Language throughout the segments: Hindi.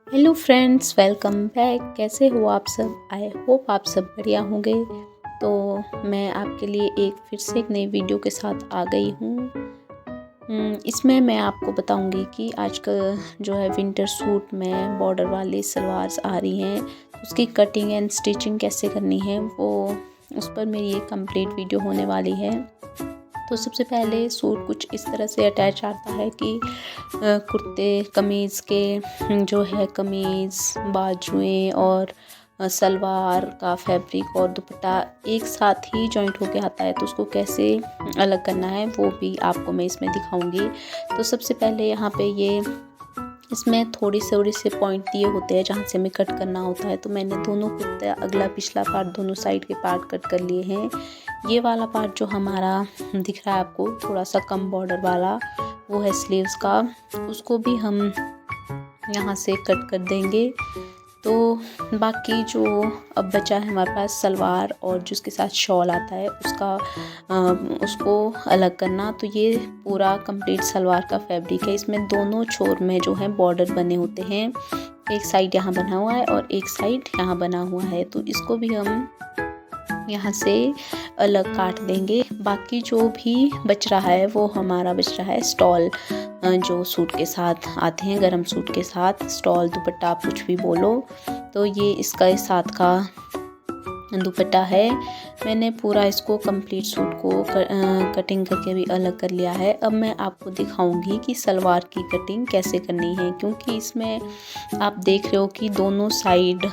Hello friends, welcome back. कैसे हो आप सब? आई होप आप सब बढ़िया होंगे। तो मैं आपके लिए फिर से एक नई वीडियो के साथ आ गई हूँ। इसमें मैं आपको बताऊंगी कि आजकल जो है विंटर सूट में बॉर्डर वाली सलवार्स आ रही हैं, उसकी कटिंग एंड स्टिचिंग कैसे करनी है, वो उस पर मेरी एक कंप्लीट वीडियो होने वाली है। तो सबसे पहले सूट कुछ इस तरह से अटैच आता है कि कुर्ते कमीज़ के जो है कमीज़, बाजुएं और सलवार का फैब्रिक और दुपट्टा एक साथ ही जॉइंट होके आता है। तो उसको कैसे अलग करना है वो भी आपको मैं इसमें दिखाऊंगी। तो सबसे पहले यहाँ पे ये इसमें थोड़ी से पॉइंट दिए होते हैं जहाँ से हमें कट करना होता है। तो मैंने दोनों कुर्ते अगला पिछला पार्ट दोनों साइड के पार्ट कट कर लिए हैं। ये वाला पार्ट जो हमारा दिख रहा है आपको थोड़ा सा कम बॉर्डर वाला, वो है स्लीव्स का, उसको भी हम यहाँ से कट कर देंगे। तो बाकी जो अब बचा है हमारे पास सलवार और जो उसके साथ शॉल आता है उसको अलग करना। तो ये पूरा कंप्लीट सलवार का फैब्रिक है। इसमें दोनों छोर में जो है बॉर्डर बने होते हैं, एक साइड यहाँ बना हुआ है और एक साइड यहाँ बना हुआ है। तो इसको भी हम यहाँ से अलग काट देंगे। बाकी जो भी बच रहा है वो हमारा बच रहा है स्टॉल, जो सूट के साथ आते हैं, गरम सूट के साथ स्टॉल दुपट्टा आप कुछ भी बोलो। तो ये इसका इस साथ का दुपट्टा है। मैंने पूरा इसको कंप्लीट सूट को कटिंग करके भी अलग कर लिया है। अब मैं आपको दिखाऊंगी कि सलवार की कटिंग कैसे करनी है, क्योंकि इसमें आप देख रहे हो कि दोनों साइड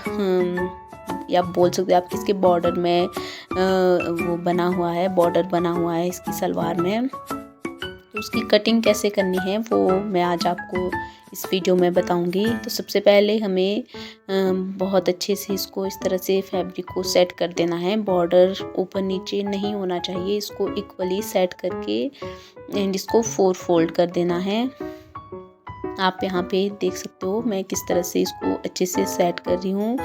या बोल सकते हैं आप इसके बॉर्डर में वो बना हुआ है, बॉर्डर बना हुआ है इसकी सलवार में। तो उसकी कटिंग कैसे करनी है वो मैं आज आपको इस वीडियो में बताऊंगी। तो सबसे पहले हमें बहुत अच्छे से इसको इस तरह से फैब्रिक को सेट कर देना है। बॉर्डर ऊपर नीचे नहीं होना चाहिए, इसको इक्वली सेट करके एंड इसको 4 फोल्ड कर देना है। आप यहाँ पे देख सकते हो मैं किस तरह से इसको अच्छे से सेट कर रही हूँ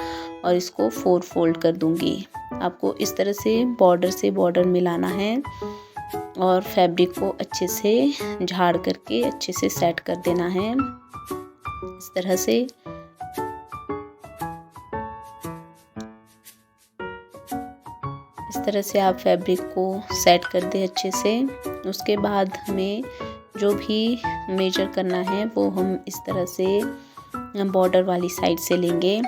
और इसको 4 फोल्ड कर दूँगी। आपको इस तरह से बॉर्डर मिलाना है और फैब्रिक को अच्छे से झाड़ करके अच्छे से सेट कर देना है इस तरह से। इस तरह से आप फैब्रिक को सेट कर दें अच्छे से। उसके बाद हमें जो भी मेजर करना है वो हम इस तरह से बॉर्डर वाली साइड से लेंगे।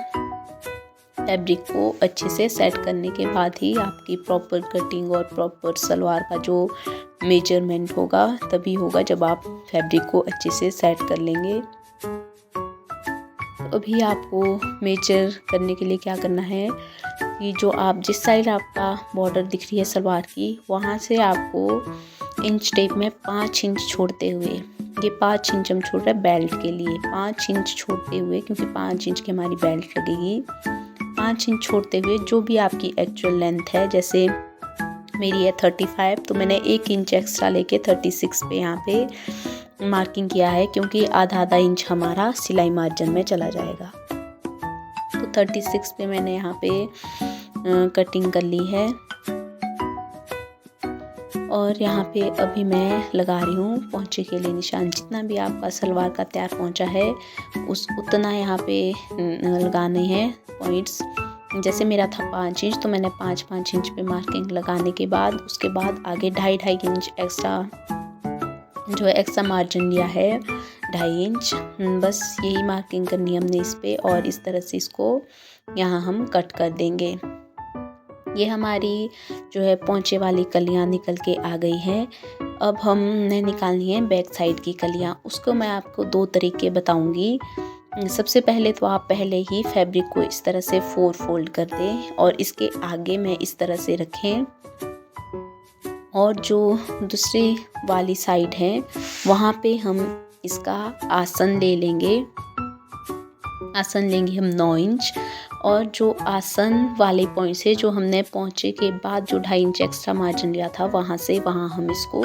फैब्रिक को अच्छे से सेट करने के बाद ही आपकी प्रॉपर कटिंग और प्रॉपर सलवार का जो मेजरमेंट होगा तभी होगा जब आप फैब्रिक को अच्छे से सेट कर लेंगे। तो अभी आपको मेजर करने के लिए क्या करना है कि जो आप जिस साइड आपका बॉर्डर दिख रही है सलवार की, वहाँ से आपको इंच टेप में 5 इंच छोड़ते हुए, ये 5 इंच हम छोड़ रहे हैं बेल्ट के लिए, 5 इंच छोड़ते हुए, क्योंकि 5 इंच की हमारी बेल्ट लगेगी, 5 इंच छोड़ते हुए जो भी आपकी एक्चुअल लेंथ है, जैसे मेरी है 35, तो मैंने 1 इंच एक्स्ट्रा लेके 36 पे यहाँ पे मार्किंग किया है, क्योंकि आधा इंच हमारा सिलाई मार्जिन में चला जाएगा। तो 36 पे मैंने यहाँ पे कटिंग कर ली है और यहाँ पे अभी मैं लगा रही हूँ पोंचे के लिए निशान। जितना भी आपका सलवार का तैयार पोंचा है उतना यहाँ पे लगाने हैं पॉइंट्स। जैसे मेरा था 5 इंच, तो मैंने 5 इंच पे मार्किंग लगाने के बाद उसके बाद आगे 2.5 इंच एक्स्ट्रा जो है एक्स्ट्रा मार्जिन लिया है, 2.5 इंच। बस यही मार्किंग करनी है हमने इस पे और इस तरह से इसको यहाँ हम कट कर देंगे। ये हमारी जो है पोंचे वाली कलियाँ निकल के आ गई हैं। अब हमने निकालनी है बैक साइड की कलियाँ। उसको मैं आपको 2 तरीके बताऊंगी। सबसे पहले तो आप पहले ही फैब्रिक को इस तरह से 4 फोल्ड कर दें और इसके आगे में इस तरह से रखें, और जो दूसरी वाली साइड है वहाँ पे हम इसका आसन ले लेंगे। आसन लेंगे हम 9 इंच, और जो आसन वाले पॉइंट से जो हमने पोंचे के बाद जो 2.5 इंच एक्स्ट्रा मार्जिन लिया था वहाँ से वहाँ हम इसको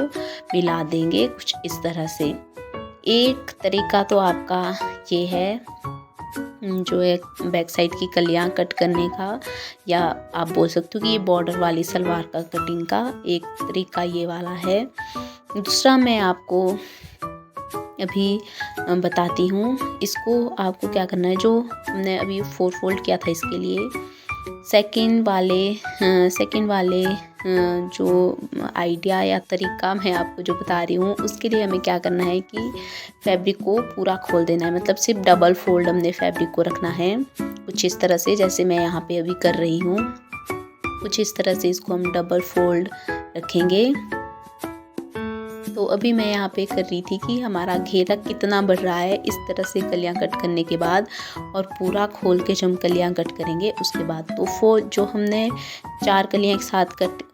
मिला देंगे कुछ इस तरह से। एक तरीका तो आपका ये है जो है बैक साइड की कलियाँ कट करने का, या आप बोल सकते हो कि ये बॉर्डर वाली सलवार का कटिंग का एक तरीका ये वाला है। दूसरा मैं आपको अभी बताती हूँ। इसको आपको क्या करना है, जो हमने अभी 4 फोल्ड किया था इसके लिए सेकंड वाले जो आइडिया या तरीका मैं आपको जो बता रही हूँ, उसके लिए हमें क्या करना है कि फैब्रिक को पूरा खोल देना है। मतलब सिर्फ डबल फोल्ड हमने फैब्रिक को रखना है, कुछ इस तरह से, जैसे मैं यहाँ पे अभी कर रही हूँ। कुछ इस तरह से इसको हम डबल फोल्ड रखेंगे। तो अभी मैं यहाँ पे कर रही थी कि हमारा घेरा कितना बढ़ रहा है, इस तरह से कलियाँ कट करने के बाद, और पूरा खोल के जब हम कलियाँ कट करेंगे उसके बाद, तो जो हमने 4 कलियाँ एक साथ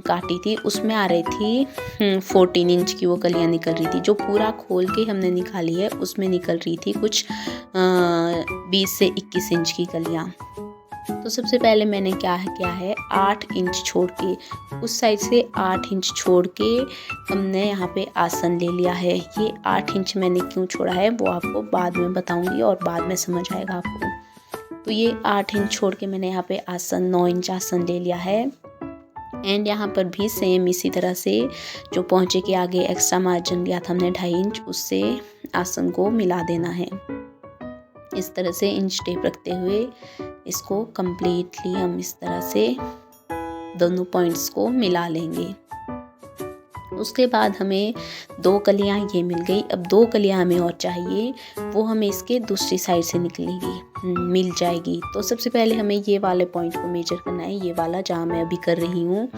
काटी थी उसमें आ रही थी 14 इंच की वो कलियाँ निकल रही थी। जो पूरा खोल के हमने निकाली है उसमें निकल रही थी कुछ 20 से 21 इंच की कलियाँ। तो सबसे पहले मैंने क्या किया है, 8 इंच छोड़ के, उस साइड से 8 इंच छोड़ के हमने यहाँ पे आसन ले लिया है। ये 8 इंच मैंने क्यों छोड़ा है वो आपको बाद में बताऊंगी और बाद में समझ आएगा आपको। तो ये 8 इंच छोड़ के मैंने यहाँ पे आसन 9 इंच आसन ले लिया है। एंड यहाँ पर भी सेम इसी तरह से जो पहुँचे के आगे एक्स्ट्रा मार्जिन लिया था हमने 2.5 इंच, उससे आसन को मिला देना है। इस तरह से इंच टेप रखते हुए इसको कम्प्लीटली हम इस तरह से दोनों पॉइंट्स को मिला लेंगे। उसके बाद हमें 2 कलियां ये मिल गई। अब 2 कलियां हमें और चाहिए, वो हमें इसके दूसरी साइड से मिल जाएगी। तो सबसे पहले हमें ये वाले पॉइंट को मेजर करना है, ये वाला जहाँ मैं अभी कर रही हूँ,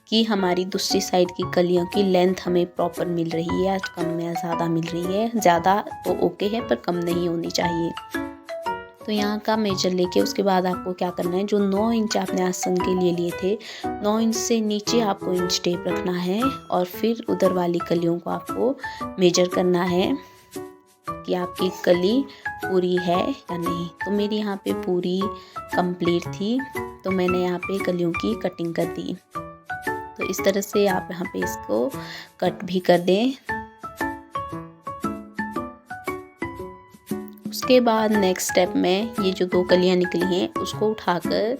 कि हमारी दूसरी साइड की कलियों की लेंथ हमें प्रॉपर मिल रही है, कम या ज़्यादा मिल रही है। ज़्यादा तो ओके है पर कम नहीं होनी चाहिए। तो यहाँ का मेजर लेके उसके बाद आपको क्या करना है, जो 9 इंच आपने आसन के लिए थे, 9 इंच से नीचे आपको इंच टेप रखना है और फिर उधर वाली कलियों को आपको मेजर करना है कि आपकी कली पूरी है या नहीं। तो मेरी यहाँ पे पूरी कंप्लीट थी, तो मैंने यहाँ पे कलियों की कटिंग कर दी। तो इस तरह से आप यहाँ पे इसको कट भी कर दें। उसके बाद नेक्स्ट स्टेप में ये जो 2 कलियां निकली हैं उसको उठाकर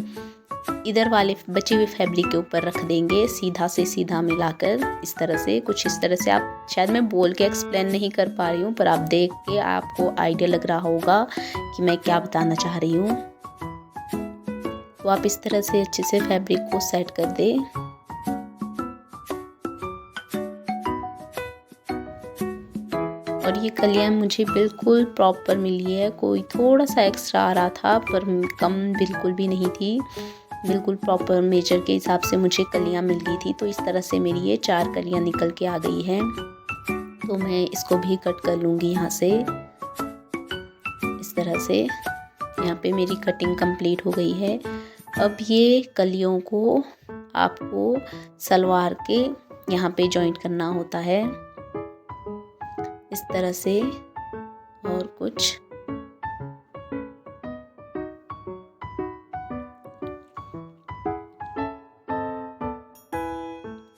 इधर वाले बचे हुए फैब्रिक के ऊपर रख देंगे, सीधा से सीधा मिलाकर इस तरह से। कुछ इस तरह से, आप शायद मैं बोल के एक्सप्लेन नहीं कर पा रही हूँ, पर आप देख के आपको आइडिया लग रहा होगा कि मैं क्या बताना चाह रही हूँ। तो आप इस तरह से अच्छे से फैब्रिक को सेट कर दें। और ये कलियाँ मुझे बिल्कुल प्रॉपर मिली है, कोई थोड़ा सा एक्स्ट्रा आ रहा था पर कम बिल्कुल भी नहीं थी। बिल्कुल प्रॉपर मेजर के हिसाब से मुझे कलियाँ मिल गई थी। तो इस तरह से मेरी ये 4 कलियाँ निकल के आ गई हैं। तो मैं इसको भी कट कर लूँगी यहाँ से, इस तरह से। यहाँ पे मेरी कटिंग कंप्लीट हो गई है। अब ये कलियों को आपको सलवार के यहाँ पे जॉइंट करना होता है, इस तरह से। और कुछ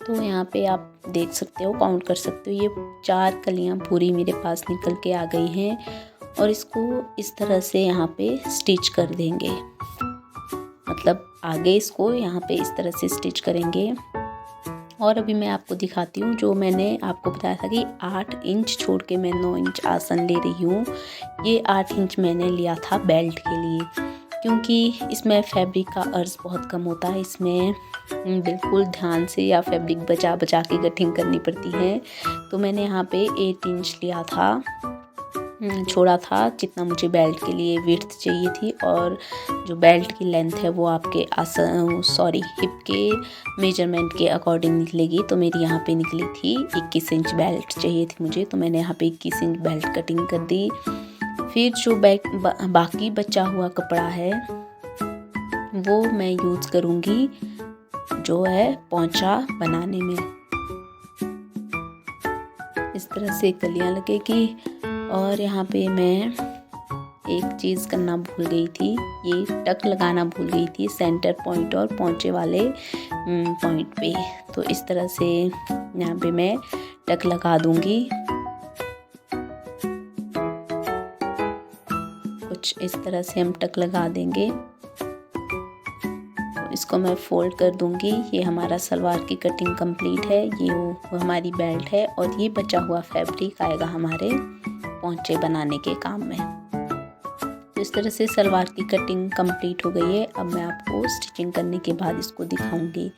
तो यहाँ पे आप देख सकते हो, काउंट कर सकते हो, ये 4 कलियाँ पूरी मेरे पास निकल के आ गई हैं। और इसको इस तरह से यहाँ पे स्टिच कर देंगे, मतलब आगे इसको यहाँ पे इस तरह से स्टिच करेंगे। और अभी मैं आपको दिखाती हूँ, जो मैंने आपको बताया था कि 8 इंच छोड़ के मैं 9 इंच आसन ले रही हूँ। ये 8 इंच मैंने लिया था बेल्ट के लिए, क्योंकि इसमें फैब्रिक का अर्ज बहुत कम होता है। इसमें बिल्कुल ध्यान से या फैब्रिक बचा बचा के कटिंग करनी पड़ती है। तो मैंने यहाँ पे 8 इंच लिया था, छोड़ा था, जितना मुझे बेल्ट के लिए विड्थ चाहिए थी। और जो बेल्ट की लेंथ है वो आपके हिप के मेजरमेंट के अकॉर्डिंग निकलेगी। तो मेरी यहाँ पे निकली थी 21 इंच बेल्ट चाहिए थी मुझे, तो मैंने यहाँ पे 21 इंच बेल्ट कटिंग कर दी। फिर जो बाकी बचा हुआ कपड़ा है वो मैं यूज़ करूँगी जो है पोंचा बनाने में। इस तरह से कलियाँ लगेगी। और यहाँ पे मैं एक चीज़ करना भूल गई थी, ये टक लगाना भूल गई थी सेंटर पॉइंट और पोंचे वाले पॉइंट पे। तो इस तरह से यहाँ पे मैं टक लगा दूँगी। कुछ इस तरह से हम टक लगा देंगे। तो इसको मैं फोल्ड कर दूँगी। ये हमारा सलवार की कटिंग कंप्लीट है। ये वो हमारी बेल्ट है और ये बचा हुआ फैब्रिक आएगा हमारे पोंचे बनाने के काम में। तो इस तरह से सलवार की कटिंग कंप्लीट हो गई है। अब मैं आपको स्टिचिंग करने के बाद इसको दिखाऊंगी।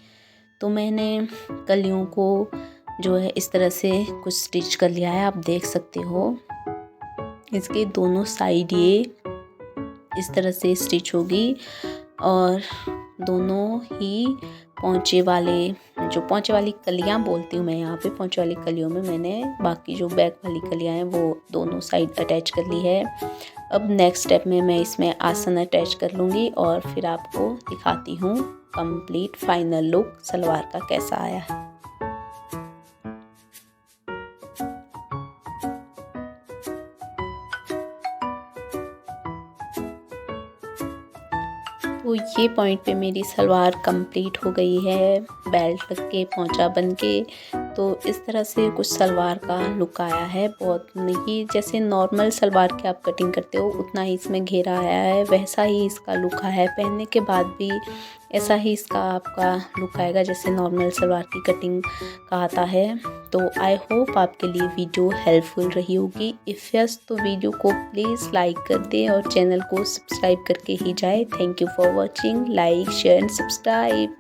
तो मैंने कलियों को जो है इस तरह से कुछ स्टिच कर लिया है, आप देख सकते हो। इसके दोनों साइड ये इस तरह से स्टिच होगी और दोनों ही पोंचे वाली कलियां बोलती हूँ मैं यहाँ पे, पोंचे वाली कलियों में मैंने बाकी जो बैक वाली कलियां हैं वो दोनों साइड अटैच कर ली है। अब नेक्स्ट स्टेप में मैं इसमें आसन अटैच कर लूँगी और फिर आपको दिखाती हूँ कंप्लीट फाइनल लुक सलवार का कैसा आया है। तो ये पॉइंट पे मेरी सलवार कंप्लीट हो गई है, बेल्ट लग के पोंचा बन के। तो इस तरह से कुछ सलवार का लुक आया है। बहुत नहीं, जैसे नॉर्मल सलवार की आप कटिंग करते हो उतना ही इसमें घेरा आया है, वैसा ही इसका लुक आया है। पहनने के बाद भी ऐसा ही इसका आपका लुक आएगा जैसे नॉर्मल सलवार की कटिंग का आता है। तो आई होप आपके लिए वीडियो हेल्पफुल रही होगी। इफ़ यस तो वीडियो को प्लीज़ लाइक कर दें और चैनल को सब्सक्राइब करके ही जाए। Thank you for watching. Like share and subscribe.